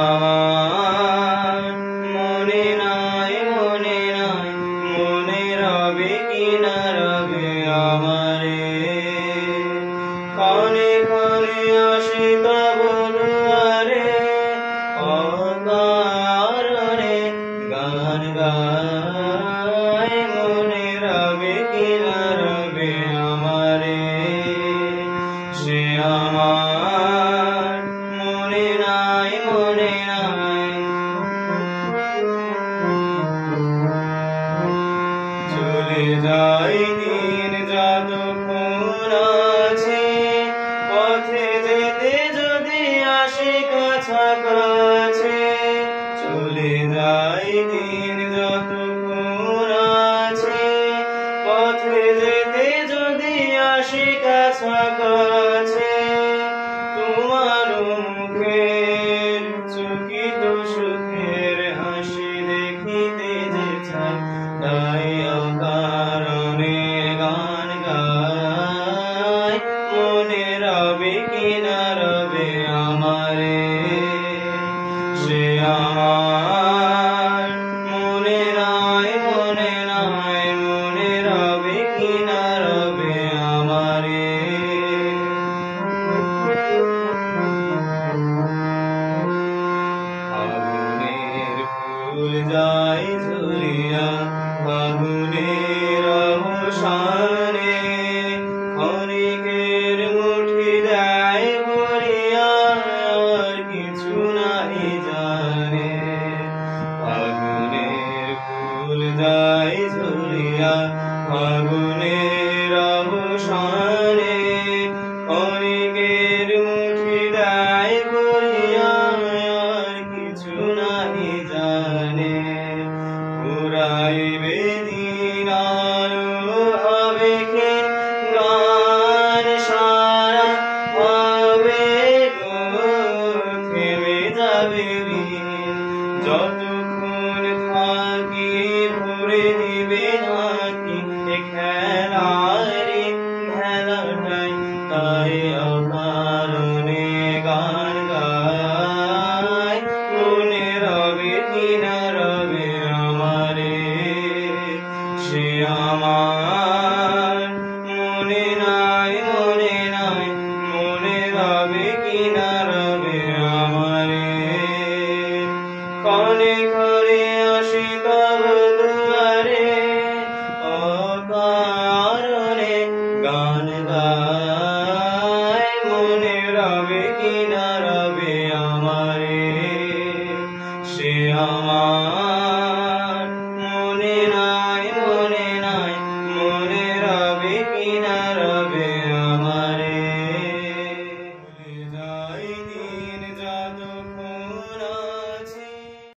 আমার মনে নাই মনে রবে কি না রবে আমারে ক্ষণে ক্ষণে আসে তব দুয়ারে অকারণে গান গায় মনে রবে কি না রবে আমারে সে আমার মনে নাই চলে যায় দিন যতক্ষণ আছে পথে যেতে যদি আসে কাছাকাছি চলে যায় দিন যতক্ষণ আছে পথে যেতে যদি আসে কাছাকাছি তোমার মুখের চকিত সুখের হাসি দেখিতে যে চাই তাই অকারণে গান গায় মনে রবে কি না রবে আমারে সে আমার মনে নাই মনে রবে কি না রবে আমারে ফাগুনের ফুল যায় ঝরিয়া ফাগুনের অবসানে ক্ষণিকের মুঠি দেয় ভরিয়া আর কিছু নাই জানে ফাগুনের ফুল যায় ঝরিয়া ফাগুনের অবসানে ক্ষণিকের মুঠি দেয় ভরিয়া আর কিছু নাই জানে পুরাইবে দিন আলো হবে কে গান সারা হবে গো থেমে যাবে দিন যত